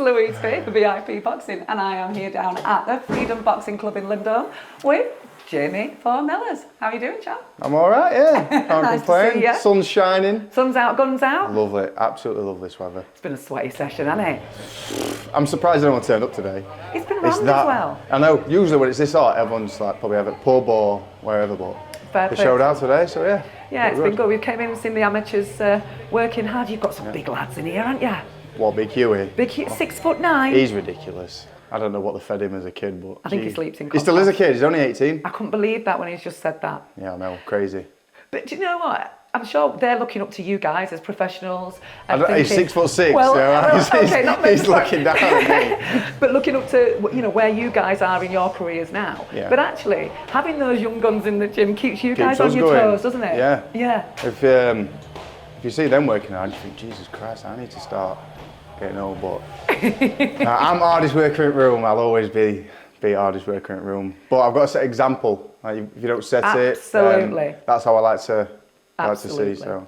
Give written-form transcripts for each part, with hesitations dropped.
Louise Fay for VIP Boxing, and I am here down at the Freedom Boxing Club in London with Jamie for Mellers. How are you doing, chap? I'm all right, yeah. Can't Nice complain. to see you. Sun's shining. Sun's out, guns out. Love it. Absolutely love this weather. It's been a sweaty session, hasn't it? I'm surprised anyone turned up today. It's been rammed as well. I know. Usually when it's this hot, everyone's like probably have a pub or wherever, but Perfect. they showed out today, so yeah. Yeah, it's been good. We came in and seen the amateurs working hard. You've got some big lads in here, haven't you? What, Big Huey? Big Huey, 6'9". He's ridiculous. I don't know what they fed him as a kid, but I think he sleeps in He still is a kid. He's only 18. I couldn't believe that when he's just said that. Yeah, I know. Crazy. But do you know what? I'm sure they're looking up to you guys as professionals. And He's 6'6", well, so okay, not he's looking down at me. But looking up to where you guys are in your careers now. Yeah. But actually, having those young guns in the gym keeps you guys Keeps on your us going. toes, doesn't it? Yeah. Yeah. If you see them working hard, you think, Jesus Christ, I need to start getting old. But I'm hardest worker in the room. I'll always be hardest worker in the room. But I've got to set example. Like, if you don't set Absolutely. that's how I like to Absolutely. see. So.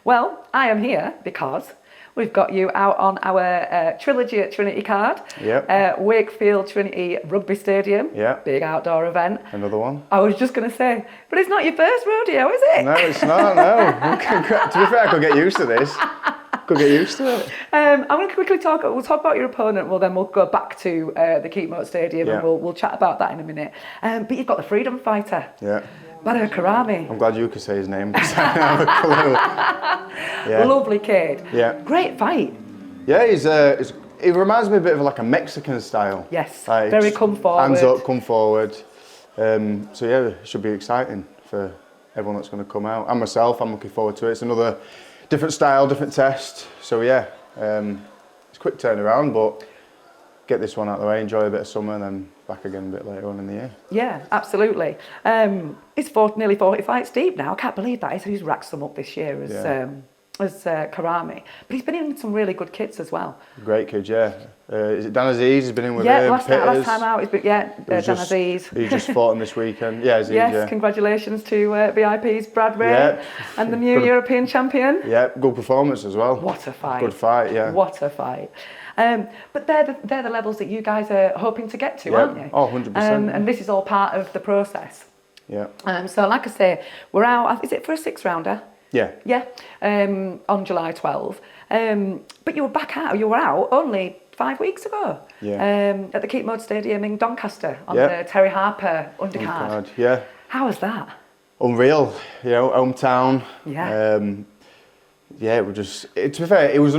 Well, I am here because we've got you out on our Trilogy at Trinity card. Yep. Wakefield Trinity Rugby Stadium. Yep. Big outdoor event. Another one. I was just going to say, but it's not your first rodeo, is it? No, it's not, no. To be fair, I could get used to this. Could get used to it. I'm going to quickly we'll talk about your opponent, then we'll go back to the Keepmoat Stadium and we'll chat about that in a minute. But you've got the Freedom Fighter. Yeah. Badhur Karami. I'm glad you could say his name because I don't have a clue. Yeah. Lovely kid. Yeah. Great fight. Yeah, he reminds me a bit of like a Mexican style. Yes, like, very come forward. Hands up, come forward. So yeah, it should be exciting for everyone that's going to come out. And myself, I'm looking forward to it. It's another different style, different test. So yeah, it's a quick turnaround, but get this one out of the way, enjoy a bit of summer and then back again a bit later on in the year. Yeah, absolutely. It's nearly 40 fights deep now. I can't believe that. He's racked them up this year as Karami. But he's been in with some really good kids as well. Great kids, yeah. Is it Dan Aziz? He's been in with him. Yeah, last time out, he's been, Dan Aziz. He just fought him this weekend. Yeah, Aziz, yes, congratulations to VIP's Brad Ray and the new European champion. Yeah, good performance as well. What a fight. Good fight, yeah. What a fight. But they're the levels that you guys are hoping to get to, aren't you? Oh, 100%. And this is all part of the process. Yeah. So like I say, we're out, is it for a 6-rounder? Yeah. Yeah, on July 12. But you were out only 5 weeks ago. Yeah. At the Keepmoat Stadium in Doncaster on the Terry Harper undercard. Yeah. How was that? Unreal, hometown. Yeah. Yeah, it was just, to be fair, it was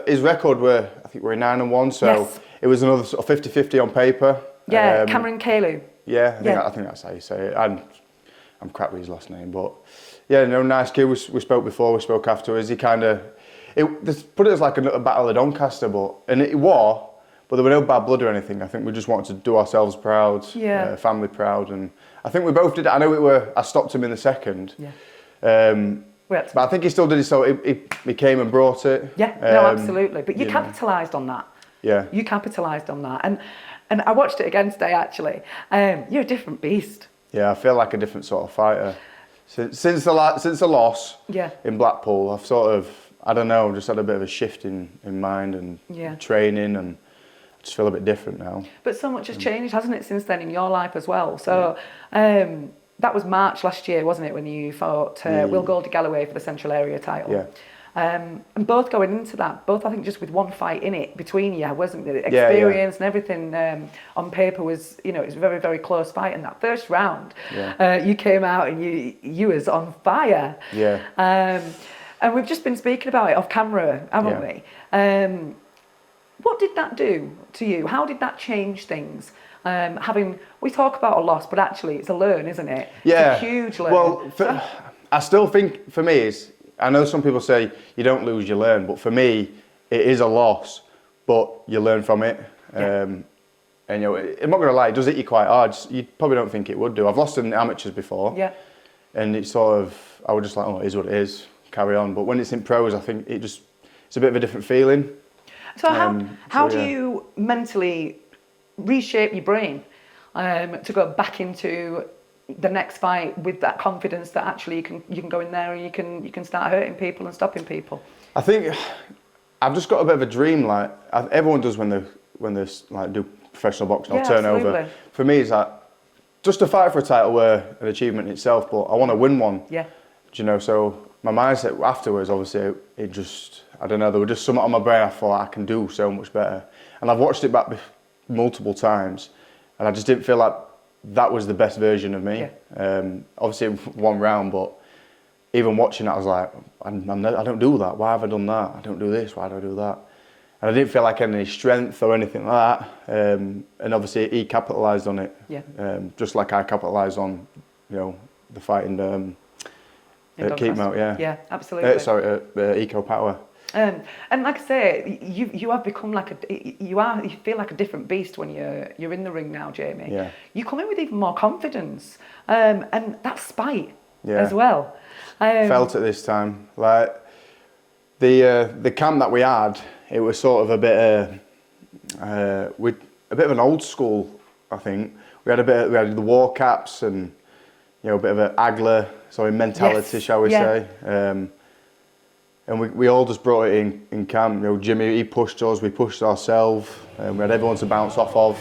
his record were, I think we're 9-1, so it was another sort of 50-50 on paper. Yeah, Cameron Carew. Yeah, I think that's how you say it. I'm crap with his last name, but yeah, nice kid. We spoke before, we spoke afterwards. He kind of, put it as like a battle of Doncaster, but there were no bad blood or anything. I think we just wanted to do ourselves proud, family proud, and I think we both did it. I know I stopped him in the second. Yeah. But I think he still did it, so he came and brought it. Yeah, no, absolutely. But you capitalised on that. Yeah. You capitalised on that. And I watched it again today, actually. You're a different beast. Yeah, I feel like a different sort of fighter. Since the loss in Blackpool, I've sort of, I don't know, just had a bit of a shift in mind and training, and I just feel a bit different now. But so much has changed, hasn't it, since then in your life as well? So that was March last year, wasn't it, when you fought Will Goldie Galloway for the Central Area title? Yeah. And both going into that, I think just with one fight in it between you, wasn't it? Experience and everything on paper was, it was a very, very close fight. And that first round, you came out and you was on fire. Yeah. And we've just been speaking about it off camera, haven't we? What did that do to you? How did that change things? We talk about a loss, but actually it's a learn, isn't it? Yeah. It's a huge learn. Well, I still think for me I know some people say you don't lose, you learn, but for me it is a loss, but you learn from it. Yeah. And I'm not going to lie, it does hit you quite hard. You probably don't think it would do. I've lost in the amateurs before. Yeah. And it's I was just like, oh, it is what it is, carry on. But when it's in pros, I think it's a bit of a different feeling. So how do you mentally reshape your brain to go back into the next fight with that confidence that actually you can go in there and you can start hurting people and stopping people? I think I've just got a bit of a dream, like everyone does when they like do professional boxing or turn over. For me, it's like just to fight for a title were an achievement in itself, but I want to win one. Yeah. Do you know? So my mindset afterwards, obviously, it just, I don't know, there was just something on my brain. I thought I can do so much better, and I've watched it back multiple times, and I just didn't feel like that was the best version of me. Yeah. Obviously, one round, but even watching it, I was like, I don't do that. Why have I done that? I don't do this. Why do I do that? And I didn't feel like I had any strength or anything like that. And obviously, he capitalised on it. Yeah. Just like I capitalised on, the fighting keep him out. Yeah. Yeah, absolutely. Eco Power. And like I say, you have become you feel like a different beast when you're in the ring now, Jamie. Yeah. You come in with even more confidence, and that's spite as well. Felt it this time. Like the camp that we had, it was sort of a bit of an old school. I think we had the war caps and a bit of an Agler mentality, shall we say. And we all just brought it in camp. Jimmy, he pushed us, we pushed ourselves. We had everyone to bounce off of.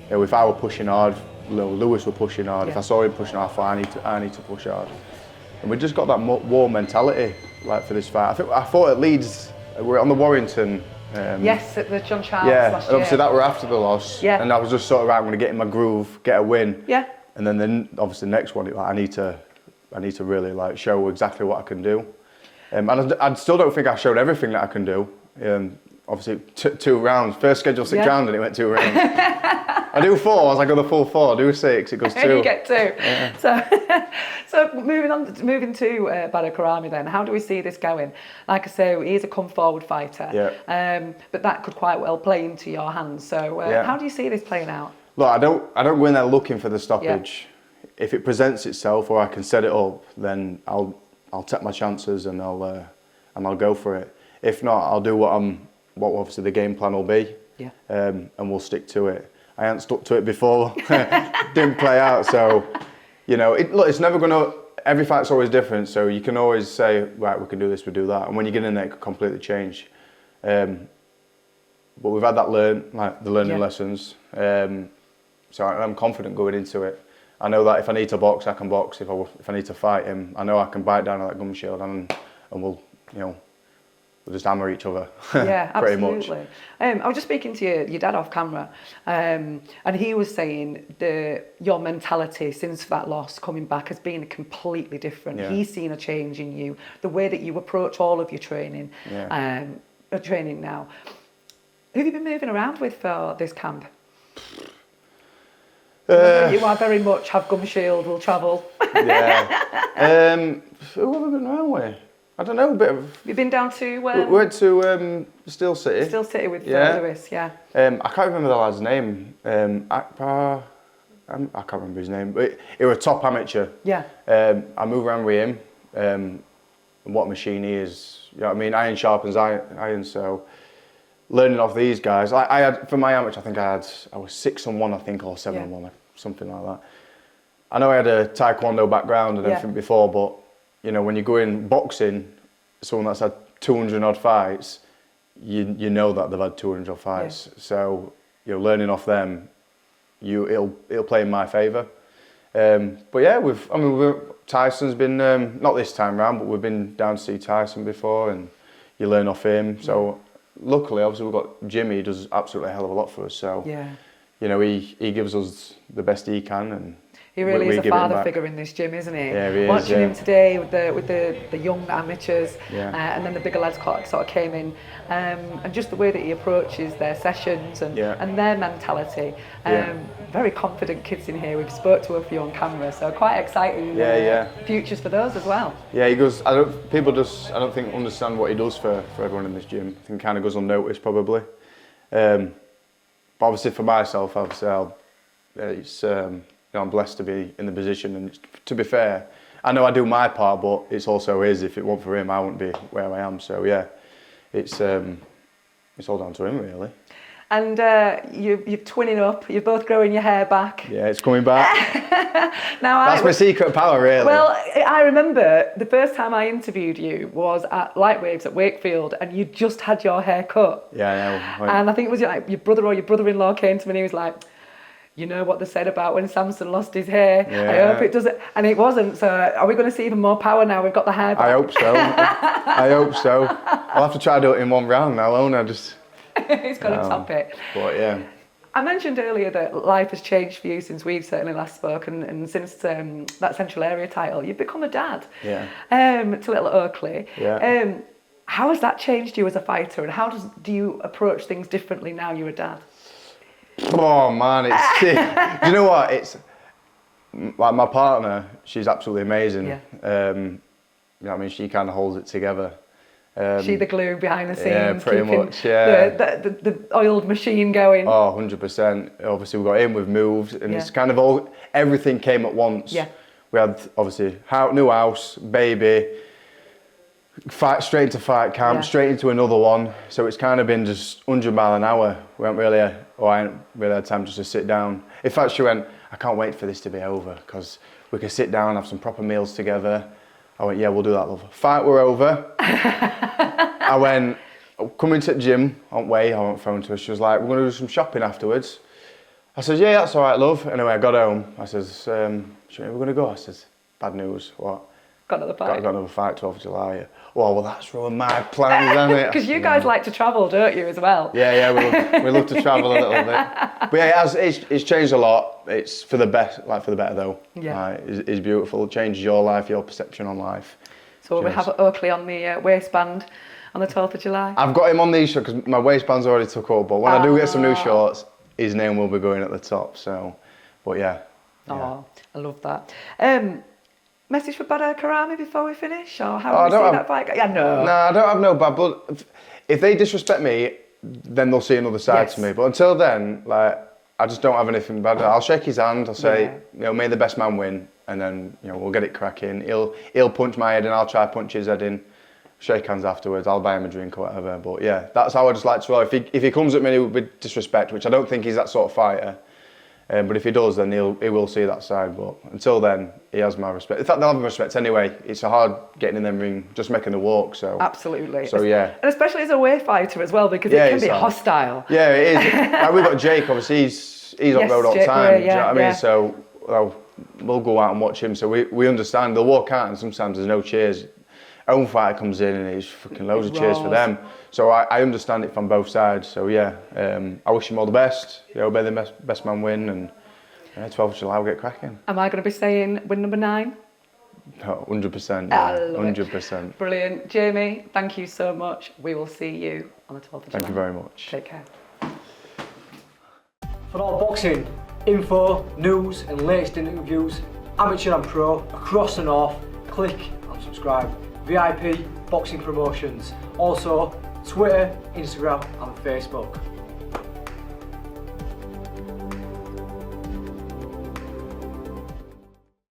If I were pushing hard, Lewis were pushing hard. Yeah. If I saw him pushing hard, I need to push hard. And we just got that war mentality for this fight. I thought at Leeds, we're on the Warrington. Yes, at the John Charles last year. Obviously that were after the loss. Yeah. And I was just sort of, right, I'm going to get in my groove, get a win. Yeah. And then obviously the next one, I need to really show exactly what I can do. And I still don't think I showed everything that I can do. Obviously, 2 rounds. First scheduled 6 rounds and it went 2 rounds. I do 4, I was like, I go the full 4. I do 6, it goes 2. You get 2. Yeah. So moving to Badhur Karami then, how do we see this going? Like I say, he is a come-forward fighter. Yeah. But that could quite well play into your hands. So how do you see this playing out? Look, I don't go in there looking for the stoppage. Yeah. If it presents itself or I can set it up, then I'll take my chances and I'll go for it. If not, I'll do what obviously the game plan will be. Yeah. And we'll stick to it. I hadn't stuck to it before. Didn't play out, so it's never gonna. Every fight's always different, so you can always say, right, we can do this, we do that, and when you get in there, it could completely change. But we've had that learning lessons. So I'm confident going into it. I know that if I need to box, I can box. If I need to fight him, I know I can bite down on that gum shield and we'll just hammer each other. Yeah, pretty absolutely. much. I was just speaking to your dad off camera, and he was saying your mentality since that loss coming back has been completely different. Yeah. He's seen a change in you, the way that you approach all of your training, training now. Who have you been moving around with for this camp? You are very much have gum shield, will travel. Yeah. Who have I been around with? I don't know, a bit of... You've been down to... we went to Steel City. Steel City with Lewis, yeah. I can't remember the lad's name. Akbar... I can't remember his name, but he was a top amateur. Yeah. I move around with him. What machine he is. You know what I mean? Iron sharpens iron, so... Learning off these guys. I had, for my amateur, I think I was 6-1, I think, or 7-1, something like that. I know I had a taekwondo background and everything before, but when you go in boxing, someone that's had 200 odd fights, you know that they've had 200 odd fights. Yeah. So learning off them, it'll play in my favour. But yeah, Tyson's been not this time round, but we've been down to see Tyson before, and you learn off him. So luckily, obviously, we've got Jimmy. He does absolutely a hell of a lot for us. So he gives us the best he can, and he really is a father figure in this gym, isn't he? Yeah, he is. Watching him today with the young amateurs, and then the bigger lads sort of came in, and just the way that he approaches their sessions and their mentality. Very confident kids in here. We've spoke to a few on camera, so quite exciting futures for those as well. Yeah, he goes. I don't think understand what he does for everyone in this gym. I think it kind of goes unnoticed probably. But obviously for myself, I'm blessed to be in the position, and to be fair, I know I do my part, but it's also his. If it weren't for him, I wouldn't be where I am. So yeah, it's all down to him really. And you're twinning up, you're both growing your hair back. Yeah, it's coming back. That's my secret power, really. Well, I remember the first time I interviewed you was at Lightwaves at Wakefield, and you just had your hair cut. Yeah, I know. And I think it was like your brother or your brother-in-law came to me and he was like, you know what they said about when Samson lost his hair? Yeah. I hope it doesn't. And it wasn't. So are we going to see even more power now we've got the hair back? I hope so. I hope so. I'll have to try to do it in one round now, won't I? He's got to top it. But yeah. I mentioned earlier that life has changed for you since we've certainly last spoken, and since that Central Area title, you've become a dad. Yeah. To little Oakley. Yeah. How has that changed you as a fighter, and how do you approach things differently now you're a dad? Oh man, it's you know what? It's like my partner. She's absolutely amazing. Yeah. You know what I mean? She kind of holds it together. She the glue behind the scenes. Yeah, pretty much. Yeah. The oiled machine going. Oh, 100%. Obviously, we got in, we've moved, and it's kind of everything came at once. Yeah. We had obviously new house, baby, straight into fight camp, straight into another one. So it's kind of been just 100 mile an hour. I hadn't really had time just to sit down. In fact, she went, I can't wait for this to be over because we can sit down, have some proper meals together. I went, yeah, we'll do that, love. Fight were over. I went, coming to the gym on way, I went phone to her. She was like, we're going to do some shopping afterwards. I said, yeah, that's all right, love. Anyway, I got home. I says, we're going to go. I says, bad news. What? Got another fight. Got another fight, 12th of July. Well, that's ruined my plans, isn't it? Because you guys like to travel, don't you, as well? Yeah, we love to travel a little bit. But yeah, it's changed a lot. It's for the best, for the better though. Yeah. It's beautiful. It changes your life, your perception on life. So we have Oakley on the waistband on the 12th of July. I've got him on these shorts because my waistband's already took up. But when I do get some new shorts, his name will be going at the top. So, but yeah. Oh, I love that. Message for Badhur Karami before we finish, or how do we see that fight? Yeah, no. No, I don't have no bad blood. If they disrespect me, then they'll see another side to me. But until then, I just don't have anything bad. I'll shake his hand. I'll say, may the best man win, and then we'll get it cracking. He'll punch my head, and I'll try punch his head in. Shake hands afterwards. I'll buy him a drink or whatever. But yeah, that's how I just like to roll. If he comes at me with disrespect, which I don't think he's that sort of fighter. But if he does, then he will see that side. But until then, he has my respect. In fact, they'll have my respect anyway. It's hard getting in them ring, just making the walk. So absolutely. So yeah, and especially as a way fighter as well, because it can be hostile. Yeah, it is. We've got Jake. Obviously, he's on road all the time. Do you know what I mean? So we'll go out and watch him. So we understand. They'll walk out, and sometimes there's no cheers. Own fighter comes in and it's fucking loads of cheers for them. So I understand it from both sides. So yeah, I wish him all the best. May the best man win, and 12th of July we'll get cracking. Am I going to be saying win number 9? 100%. Yeah, 100%. Brilliant. Jamie, thank you so much. We will see you on the 12th of July. Thank you very much. Take care. For all boxing info, news and latest interviews, amateur and pro, across the north, click and subscribe. VIP Boxing Promotions. Also, Twitter, Instagram and Facebook.